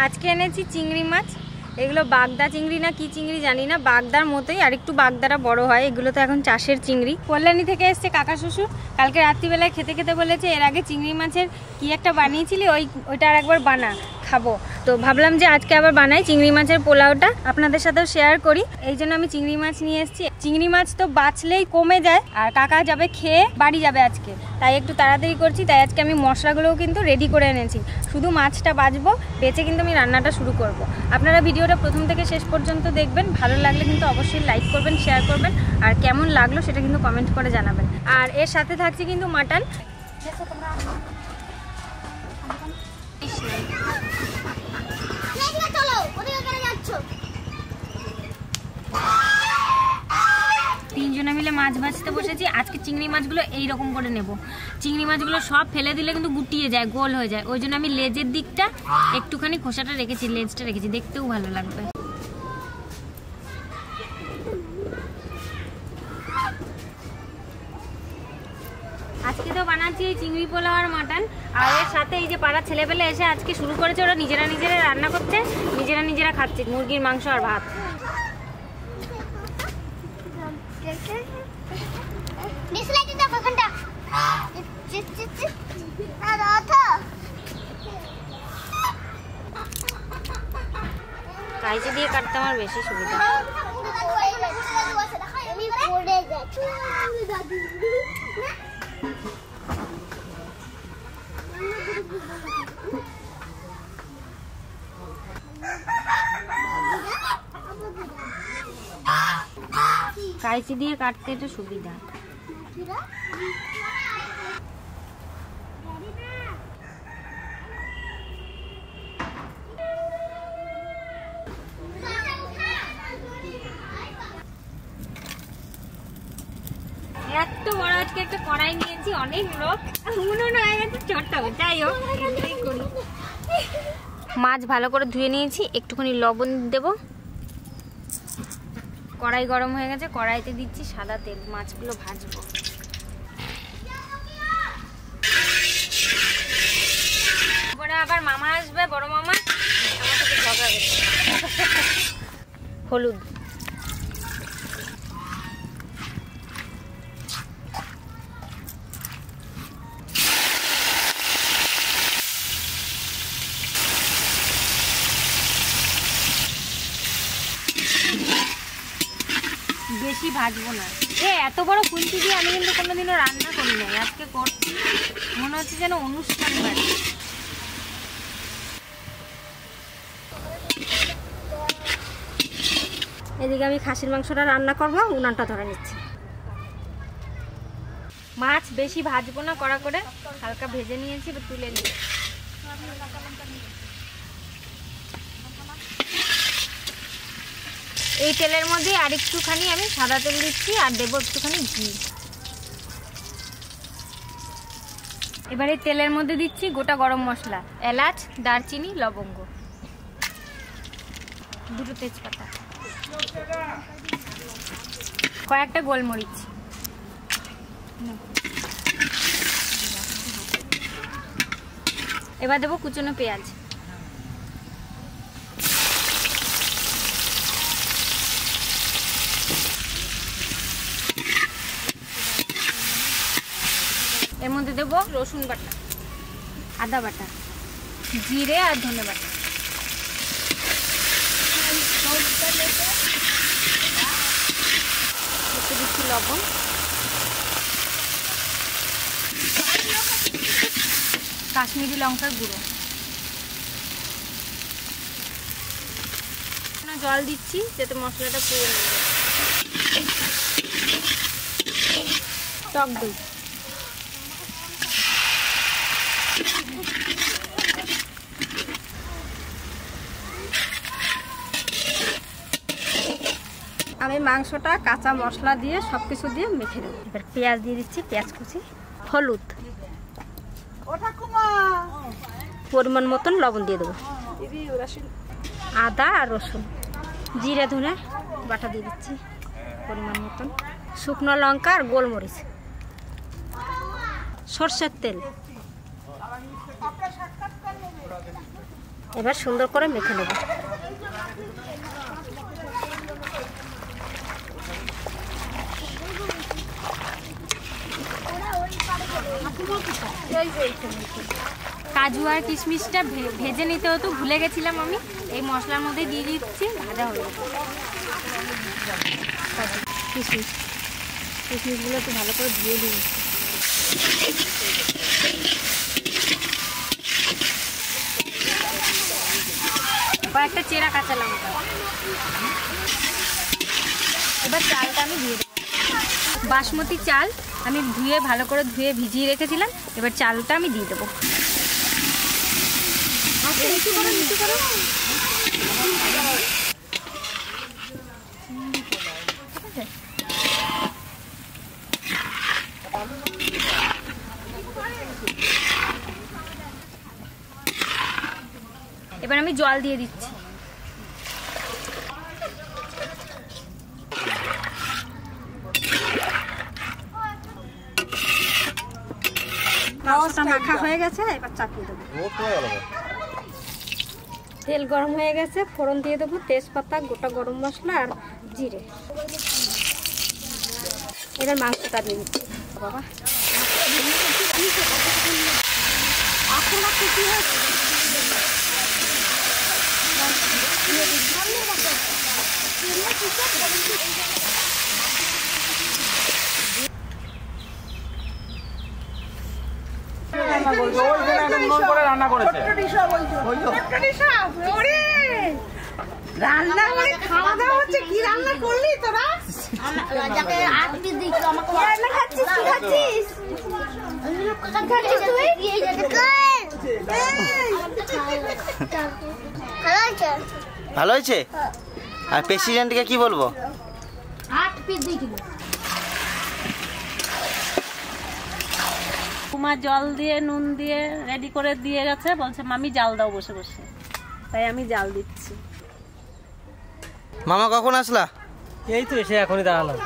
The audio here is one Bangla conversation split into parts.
আজকে এনেছি চিংড়ি মাছ। এগুলো বাগদা চিংড়ি না কি চিংড়ি জানি না, বাগদার মতোই, আর একটু বাগদারা বড় হয়। এগুলো তো এখন চাষের চিংড়ি। কল্যাণী থেকে এসছে কাকা শ্বশুর, কালকে রাত্রিবেলায় খেতে খেতে বলেছে এর আগে চিংড়ি মাছের কি একটা বানিয়েছিলি, ওইটা আর একবার বানা, খাবো। তো ভাবলাম যে আজকে আবার বানাই চিংড়ি মাছের পোলাওটা, আপনাদের সাথেও শেয়ার করি। এই জন্য আমি চিংড়ি মাছ নিয়ে এসেছি। চিংড়ি মাছ তো বাঁচলেই কমে যায়, আর কাকা যাবে খেয়ে বাড়ি যাবে আজকে, তাই একটু তাড়াতাড়ি করছি। তাই আজকে আমি মশলাগুলোও কিন্তু রেডি করে এনেছি, শুধু মাছটা বাছবো, বেঁচে কিন্তু আমি রান্নাটা শুরু করব। আপনারা ভিডিওটা প্রথম থেকে শেষ পর্যন্ত দেখবেন, ভালো লাগলে কিন্তু অবশ্যই লাইক করবেন, শেয়ার করবেন, আর কেমন লাগলো সেটা কিন্তু কমেন্ট করে জানাবেন। আর এর সাথে থাকছে কিন্তু মাটন। 3 জনে মিলে মাছ ভাজতে বসেছি। আজকে চিংড়ি মাছগুলো এইরকম করে নেব। চিংড়ি মাছগুলো সব ফেলে দিলে কিন্তু গুটিয়ে যায়, গোল হয়ে যায়। ওই জন্য আমি লেজের দিকটা একটুখানি খোসাটা রেখেছি, লেজটা রেখেছি, দেখতেও ভালো লাগবে। আজকে তো বানাচ্ছি এই চিংড়ি পোলাও আর মাটন, আর এর সাথে এই যে পাড়ার ছেলেপেলে এসে আজকে শুরু করেছে, ওরা নিজেরা রান্না করছে, নিজেরা খাচ্ছে মুরগির মাংস আর ভাত। কাইচি দিয়ে কাটতে আমার বেশি সুবিধা। কাইচি দিয়ে কাটতে এটা সুবিধা। এত বড় আজকে একটা কড়াই নিয়েছি, অনেক লোক, উনুন হয়ে গেছে ছোট্ট। যাই হোক, মাছ ভালো করে ধুয়ে নিয়েছি, একটুখানি লবণ দেব। কড়াই গরম হয়ে গেছে, কড়াইতে দিচ্ছি সাদা তেল, মাছগুলো ভাজবো। তারপরে আবার মামা আসবে, বড় মামা, আমার সাথে ঝগড়া করবে। হলুদ, বেশি ভাজবো না। এত বড় খুন্তি দিয়ে আমি কিন্তু কোনোদিনও রান্না করি নাই, আজকে করছি, মনে হচ্ছে যেন অনুষ্ঠান বাড়ি। এদিকে আমি খাসির মাংসটা রান্না করবো, উনানটা ধরে নিচ্ছি। মাছ বেশি ভাজবো না, কড়া করে হালকা ভেজে নিয়েছি, এবার তুলে নিই। এই তেলের মধ্যে আর একটুখানি আমি সাদা তেল দিচ্ছি, আর দেবো একটুখানি ঘি। এবার এই তেলের মধ্যে দিচ্ছি গোটা গরম মশলা, এলাচ, দারচিনি, লবঙ্গ, 2 তেজপাতা, কয়েকটা গোলমরিচ। এবার দেবো কুচনো পেঁয়াজ। এর মধ্যে দেবো রসুন বাটা, আদা বাটা, জিরে আর ধনে বাটা। একটু দিচ্ছি লবণ, কাশ্মীরি লঙ্কার গুঁড়ো। জল দিচ্ছি যাতে মশলাটা পুড়ে না যায়। টক দই, আমি মাংসটা কাঁচা মশলা দিয়ে সবকিছু দিয়ে মেখে দেবো। এবার পেঁয়াজ দিয়ে দিচ্ছি, পেঁয়াজ কুচি, হলুদ, পরিমাণ মতন লবণ দিয়ে দেবো, আদা আর রসুন, জিরে ধনে বাটা দিয়ে দিচ্ছি পরিমাণ মতন, শুকনো লঙ্কা আর গোলমরিচ, সর্ষের তেল, এবার সুন্দর করে মেখে নেব। কাজু আর কিশমিশটা ভেজে নিতে হতো, ভুলে গেছিলাম আমি। এই মশলার মধ্যে দিয়ে দিচ্ছি, ভাজা হয়ে যাবে। কিশমিশগুলো একটু ভালো করে ধুয়ে দিচ্ছি। কয়েকটা চেরা কাঁচা লঙ্কা। এবার চালটা আমি দিয়ে দেবো। বাসমতি চাল আমি ধুয়ে ভালো করে ভিজিয়ে রেখেছিলাম। এবার চালটা আমি দিয়ে দেবো। এবার আমি জল দিয়ে দিচ্ছি। মাছটা মাখা হয়ে গেছে, এবার চাপিয়ে দেবো। তেল গরম হয়ে গেছে, ফোড়ন দিয়ে দেবো তেজপাতা, গোটা গরম মশলা আর জিরে। এবার মাংসটা দিয়ে দিচ্ছি। বাবা রান্না করেছে, রান্না করে খাওয়া দাওয়া হচ্ছে। কি রান্না করলি তোরা? যাকে আট পিস দিচ্ছ আমাকে রান্না খাচ্ছিস? কি খাচ্ছিস? ভালো হয়েছে। আর প্রেসিডেন্টকে কি বলবো? আট পিস দিয়েছিল। কুমা জল দিয়ে নুন দিয়ে রেডি করে দিয়ে গেছে, বলছে মামি জাল দাও বসে বসে, তাই আমি জাল দিচ্ছি। মামা কখন আসলা? এই তো এসে এখনই দাঁড়ালাম।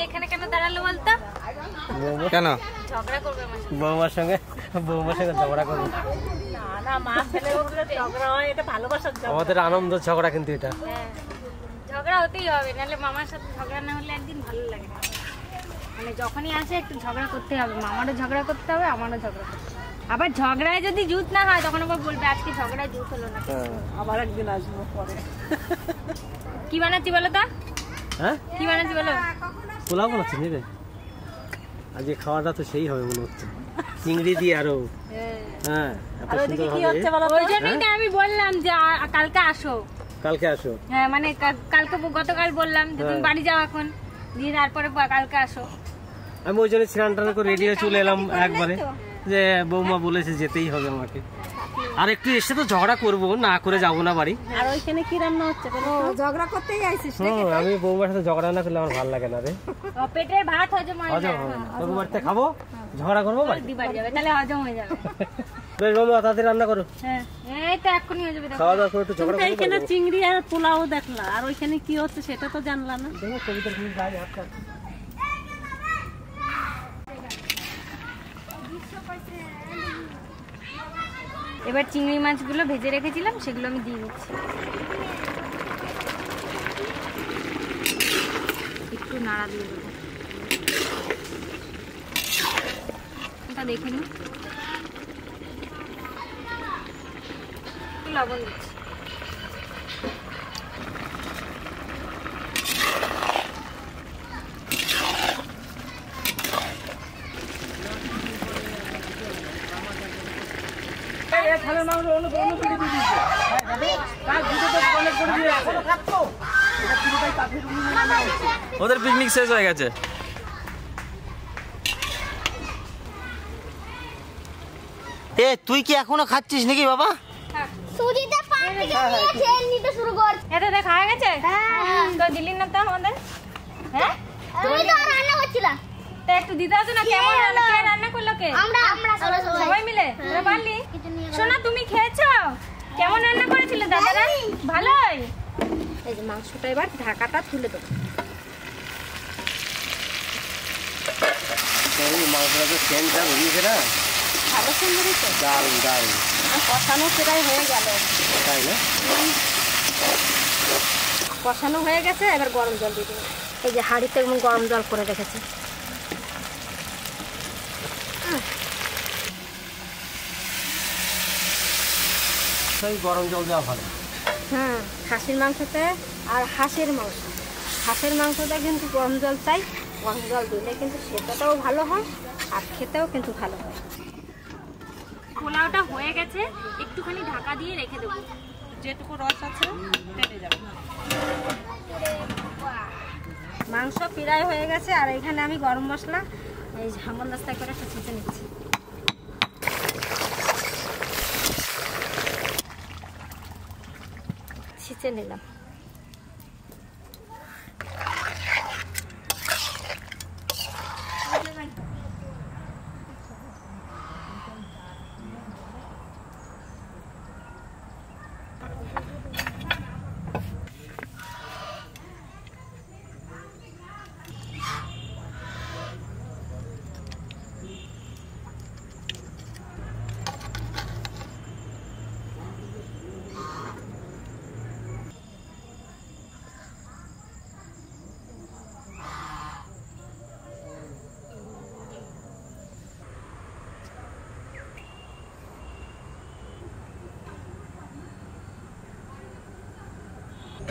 এখানে কেন দাঁড়ালো বলতো? কেন? ঝগড়া করবে আমার সাথে। বৌমার সঙ্গে ঝগড়া করবো। না না, মা ছেলে বলতে ঝগড়া হয়, এটা ভালোবাসার ঝগড়া। আমাদের আনন্দ ঝগড়া, কিন্তু এটা হ্যাঁ, ঝগড়া হতেই হবে, নাহলে মামার সাথে ঝগড়া না হলে একদিন ভালো লাগে না। মানে যখনই আসে একটু ঝগড়া করতে হবে, মামারও ঝগড়া করতে হবে, আমারও ঝগড়া করতে হবে। আবার ঝগড়ায় যদি জুত না হয় তখন আবার বলবে আজকে ঝগড়ায় জুত হলো না। আবার একদিন আসবো পরে। কি বানাচ্ছি বলো তো? হ্যাঁ, কি বানাচ্ছি বলো? পোলাও বানাচ্ছি রে। আজকে খাওয়াটা তো সেই হবে মনে হচ্ছে, চিংড়ি দিয়ে আরো। হ্যাঁ, এত আর ওইদিকে সুন্দর কি হবে। হচ্ছে বলো তো? ওই জন্যই তো আমি বললাম যে কালকে আসো। কালকে আসো। হ্যাঁ, মানে কালকে গতকাল বললাম যে তুমি বাড়ি যাও এখন, দিয়ে তারপরে কালকে আসো। আমি ওই জন্য স্নান টান করে রেডি হয়ে চলে এলাম একবারে, যে বৌমা বলেছে যেতেই হবে আমাকে। আর একটু এসে তো ঝগড়া করবো, না করে যাবো না বাড়ি। আর ওইখানে কি রান্না হচ্ছে? ঝগড়া করতেই আইছিস? আমি বৌমার সাথে ঝগড়া না করলে আমার ভালো লাগে না রে। পেটের ভাত হজম হয়ে হজম যাবে। হবে না। তোর বাড়িতে খাবো, ঝগড়া করবো বাড়ি। দিবার যাবে, তাহলে হজম হয়ে যাবে। বেশ বৌমা, তাড়াতাড়ি রান্না করো। হ্যাঁ, এই তো এক্ষুনি হয়ে যাবে। দেখো খাওয়া দাওয়া করে একটু ঝগড়া করবো। এইখানে চিংড়ি আর পোলাও দেখলা, আর ওইখানে কি হচ্ছে সেটা তো জানলা না। কবিতার তুমি গায়ে হাত কাট। এবার চিংড়ি মাছগুলো ভেজে রেখেছিলাম সেগুলো আমি দিয়ে দিচ্ছি। একটু নাড়া দিয়ে দেবো, এটা দেখে নিই। লবণ দিচ্ছি। ওদের পিকনিক শেষ হয়ে গেছে। এ তুই কি এখনো খাচ্ছিস নাকি বাবা? সুজিতে পান থেকে নিয়ে খেয়ে নিতে শুরু কর। এটা দেখ হয়ে গেছে। তো দিলি না তো আমাদের? হ্যাঁ, তুমি তো রান্না করছিলা। তা একটু দিতে হতো না। কেমন রান্না করলো কে? আমরা সবাই মিলে তোরা পারলি? সোনা তুমি খেয়েছো? কেমন রান্না করেছিল দাদারা? ভালোই। এই যে মাংসটা এবার ঢাকাটা তুলে দেবো। মাংসটা তো সেন্টটা বেরিয়েছে না, ভালো সুন্দর হয়েছে। দারুণ দারুণ। কষানো প্রায় হয়ে গেল, তাই না? কষানো হয়ে গেছে, এবার গরম জল দিয়ে দেবো। এই যে হাঁড়িতে এবং গরম জল করে রেখেছি। সেই গরম জল দেওয়া ভালো। খাসির মাংসতে আর হাঁসের মাংসটা কিন্তু গরম জল চাই। গরম জল দিলে কিন্তু সেটাও ভালো হয় আর খেতেও কিন্তু ভালো হয়। পোলাওটা হয়ে গেছে, একটুখানি ঢাকা দিয়ে রেখে দেবো। যেটুকু রস আছে টেনে যাবে। মাংস প্রায় হয়ে গেছে, আর এখানে আমি গরম মশলা এই হামলদাস্তায় করে একটু ছেঁচে নিচ্ছি। ছেঁচে নিলাম।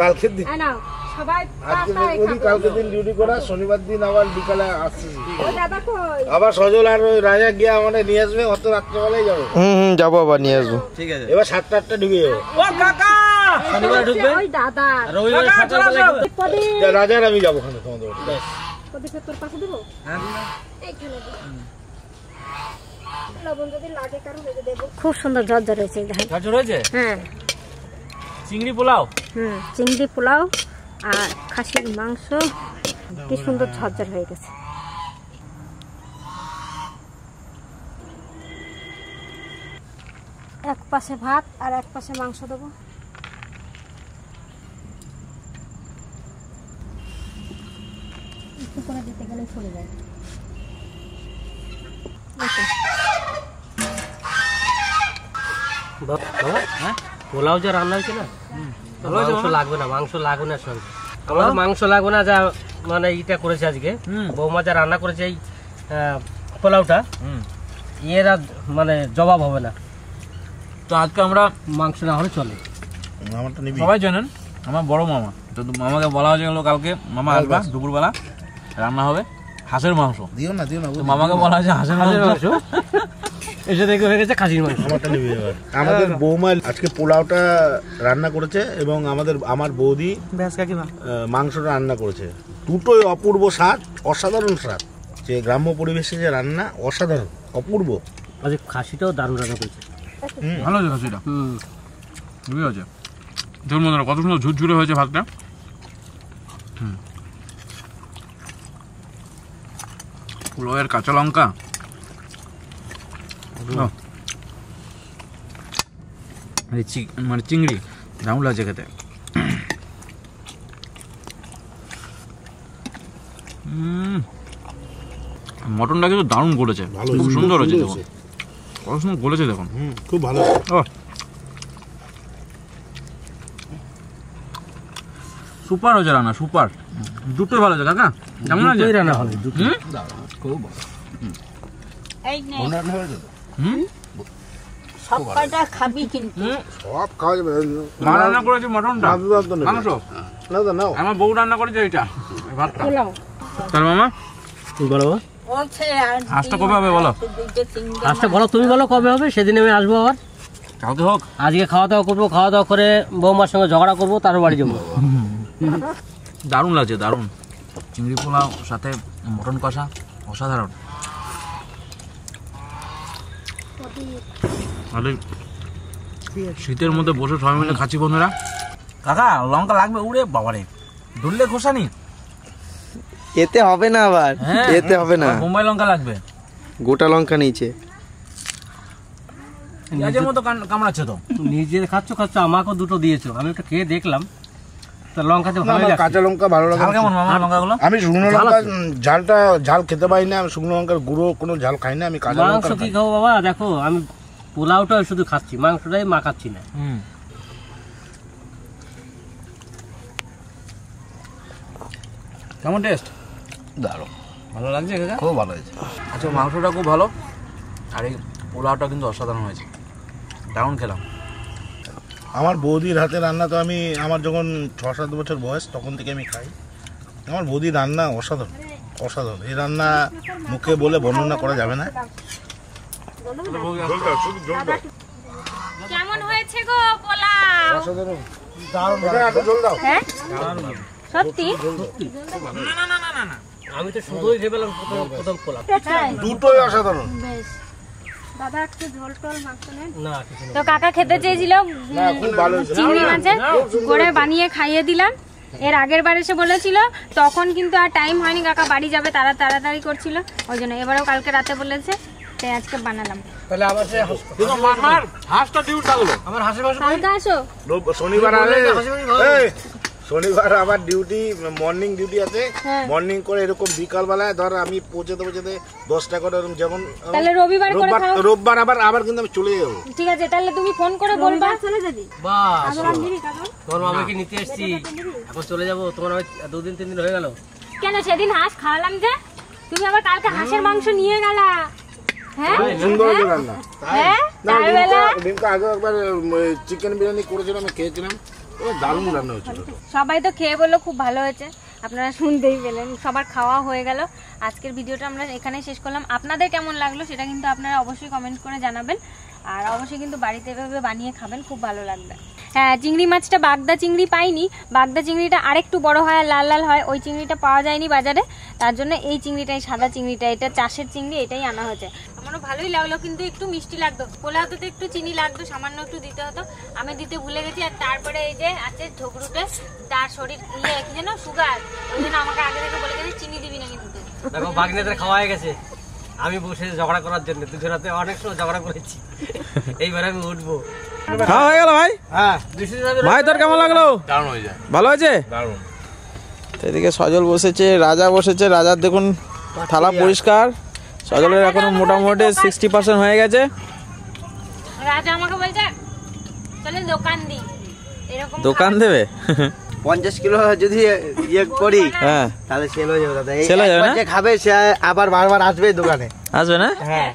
কালকের দিন নাও সবাই কালকে দিন ডিউটি করা, শনিবার দিন আবার বিকালে আসছি। দাদা কই? আবার সজল আর ওই রাজা গিয়ে আমাদের নিয়ে আসবে, অত রাত্রেবেলায় যাবো। যাবো, আবার নিয়ে আসবো। ঠিক আছে, এবার 7টা-8টা ঢুকে যাবো। শনিবার ঢুকবে, ওই দাদা রবিবার সকালবেলা রাজার আমি যাবো ওখানে তোমাদের বাড়ি। তোর পাশে দেবো। এইখানে দেবো। লবণ যদি লাগে কারণ দেবো। খুব সুন্দর ঝরঝর হয়েছে, দেখেন। ঝরঝর হয়েছে? হ্যাঁ, চিংড়ি পোলাও। চিংড়ি পোলাও আর খাসির মাংস কি সুন্দর ঝরঝর হয়ে গেছে। এক পাশে ভাত আর এক পাশে মাংস দেবো। একটু করে দিতে গেলে চলে যায়। হ্যাঁ, পোলাও যা রান্না হয়েছে না, মাংস লাগবে না, মাংস লাগবে না সঙ্গে। আমাদের মাংস লাগবে না, যা মানে ইটা করেছে আজকে বৌমা, যা রান্না করেছে এই পোলাওটা, এরা মানে জবাব হবে না। তো আজকে আমরা মাংস না হলে চলে। সবাই জানেন আমার বড় মামা, তো মামাকে বলা হয়েছে গেল কালকে মামা আসবা দুপুরবেলা, রান্না হবে হাঁসের মাংস। দিও না তো মামাকে বলা হয়েছে হাঁসের মাংস, এসে দেখে হয়ে গেছে খাসির মাংস। আমারটা নিবি এবার। আমাদের বৌমা আজকে পোলাওটা রান্না করেছে এবং আমার বৌদি মাংসটা রান্না করেছে। দুটোই অপূর্ব স্বাদ, অসাধারণ স্বাদ। যে গ্রাম্য পরিবেশে যে রান্না, অসাধারণ, অপূর্ব। আজকে খাসিটাও দারুণ রান্না করেছে। ভালো হয়েছে খাসিটা, খুবই হয়েছে। দেখুন বন্ধুরা কত সুন্দর ঝুরঝুরে হয়েছে ভাতটা। পোলাওয়ের কাঁচা লঙ্কা, মানে চিংড়ি দারুণ লাগছে খেতে। মটনটা কিন্তু দারুণ গলেছে, খুব সুন্দর হয়েছে। দেখুন কত সুন্দর গলেছে, দেখুন খুব ভালো। সুপার হয়েছে রান্না, সুপার। দুটোই ভালো হয়েছে কাকা, কেমন আছে রান্না হবে? সব কয়টা খাবি কিন্তু। সব খাওয়া যাবে। মা রান্না করেছে মটনটা, মাংস আমার বউ রান্না করেছে এইটা ভাতটা। তাহলে মামা বলো, হাঁসটা কবে হবে বলো? আজটা বলো, তুমি বলো কবে হবে, সেদিন আমি আসবো। আবার কালকে হোক। আজকে খাওয়া দাওয়া করবো, খাওয়া দাওয়া করে বৌমার সঙ্গে ঝগড়া করবো, তারপর বাড়ি যাবো। দারুণ লাগছে, দারুণ। চিংড়ি পোলাও সাথে মটন কষা, অসাধারণ। শীতের মধ্যে বসে সবাই মিলে খাচ্ছি বন্ধুরা। কাকা লঙ্কা লাগবে? উড়ে বাবারে, ধরলে খোসানি এতে হবে না, আবার এতে হবে না, মুম্বাই লঙ্কা লাগবে, গোটা লঙ্কা নিচে। পেঁয়াজের মতো কামড়াচ্ছে তো। নিজে খাচ্ছ, আমাকেও দুটো দিয়েছো, আমি ওটা খেয়ে দেখলাম। লঙ্কাতে কাঁচা লঙ্কা ভালো লাগে। কেমন মামা লঙ্কাগুলো? আমি শুকনো লঙ্কা ঝাল খেতে পারি না। আমি শুকনো লঙ্কার গুঁড়ো কোনো ঝাল খাই না। আমি কাঁচা লঙ্কা মাংস কি খাবো বাবা? দেখো আমি পোলাওটা শুধু খাচ্ছি, মাংসটাই মাখাচ্ছি না। কেমন টেস্ট? দারুণ, ভালো লাগছে কাকা? খুব ভালো হয়েছে। আচ্ছা, মাংসটা খুব ভালো, আর এই পোলাওটা কিন্তু অসাধারণ হয়েছে, দারুণ খেলাম। আমার বৌদির হাতে রান্না তো আমি আমার যখন 6-7 বছর বয়স তখন থেকে আমি খাই। আমার বৌদির রান্না অসাধারণ, অসাধারণ। এই রান্না মুখে বলে বর্ণনা করা যাবে না। কেমন হয়েছে গো পোলাও? অসাধারণ। হ্যাঁ সত্যি? আমি তো শুধুই ভেবেলাম প্রথম পোলাও। দুটোই অসাধারণ। বেশ। দাদা একটু ঝোল টোল মাংস নেন। না কিছু না। তো কাকা খেতে চেয়েছিল খুব ভালো হয়েছে। চিংড়ি মাছের, করে বানিয়ে খাইয়ে দিলাম। এর আগের বার এসে বলেছিল, তখন কিন্তু আর টাইম হয়নি, কাকা বাড়ি যাবে, তাড়াতাড়ি করছিল, ওই জন্য এবারেও কালকে রাতে বলেছে, তাই আজকে বানালাম। তাহলে আবার সে হাঁসটা ডিউটি থাকলো। আমার হাঁসের মাংস কালকে আসো। শনিবার শনিবার আবার ডিউটি, মর্নিং ডিউটি আছে। মর্নিং করে এরকম বিকাল বেলায় ধর আমি পৌঁছাতে 10টা করে যেমন, তাহলে রবিবার করে খাও। রোববার আবার কিন্তু আমি চলে যাবো। ঠিক আছে, তাহলে তুমি ফোন করে বলবা চলে যাবি। বাস, তোমার মামাকে নিতে এসেছি, এখন চলে যাবো। তোমার 2-3 দিন হয়ে গেল। কেন সেদিন হাঁস খাওয়ালাম যে, তুমি আবার কালকে হাঁসের মাংস নিয়ে গেলা। হ্যাঁ সুন্দর হয়েছে রান্না। হ্যাঁ, তাই বেলা ডিমকা আগে একবার চিকেন বিরিয়ানি করেছিলাম, আমি খেয়েছিলাম, দারুণ রান্না হয়েছিল। সবাই তো খেয়ে বললো খুব ভালো হয়েছে, আপনারা শুনতেই পেলেন, সবার খাওয়া হয়ে গেল। আজকের ভিডিওটা আমরা এখানেই শেষ করলাম। আপনাদের কেমন লাগলো সেটা কিন্তু আপনারা অবশ্যই কমেন্ট করে জানাবেন, আর অবশ্যই কিন্তু বাড়িতে এভাবে বানিয়ে খাবেন, খুব ভালো লাগবে। হ্যাঁ, চিংড়ি মাছটা বাগদা চিংড়ি পাইনি, বাগদা চিংড়িটা আরেকটু বড় হয় আর লাল লাল হয়, ওই চিংড়িটা পাওয়া যায়নি বাজারে, তার জন্য এই চিংড়িটাই, সাদা চিংড়িটা, এটা চাষের চিংড়ি, এটাই আনা হয়েছে। আমারও ভালোই লাগলো, কিন্তু একটু মিষ্টি লাগতো। পোলাওতে তো একটু চিনি লাগতো, সামান্য একটু দিতে হতো, আমি দিতে ভুলে গেছি। আর তারপরে এই যে আছে ঝগড়ুটে, তার শরীর কি যেন সুগার, ওই জন্য আমাকে আগে থেকে বলে গেছে চিনি দিবি না কিন্তু। দেখো বাগনেদের খাওয়া হয়ে গেছে, আমি বসে ঝগড়া করার জন্য, দুজনাতে অনেক সময় ঝগড়া করেছি, এইবার আমি উঠবো। খাওয়া হয়ে গেল ভাই? হ্যাঁ ভাই তোর কেমন লাগলো? দারুণ হয়েছে, ভালো হয়েছে? দারুণ। এদিকে সজল বসেছে, রাজা বসেছে, রাজার দেখুন থালা পরিষ্কার, সজলের এখন মোটামুটি 60% হয়ে গেছে। রাজা আমাকে বলছে চলে দোকান দি, এরকম দোকান দেবে? 50 কিলো যদি ইয়ে করি হ্যাঁ, তাহলে সেল হয়ে যাবে দাদা। সেল হয়ে যাবে না? যে খাবে সে আবার বারবার আসবে দোকানে, আসবে না? হ্যাঁ।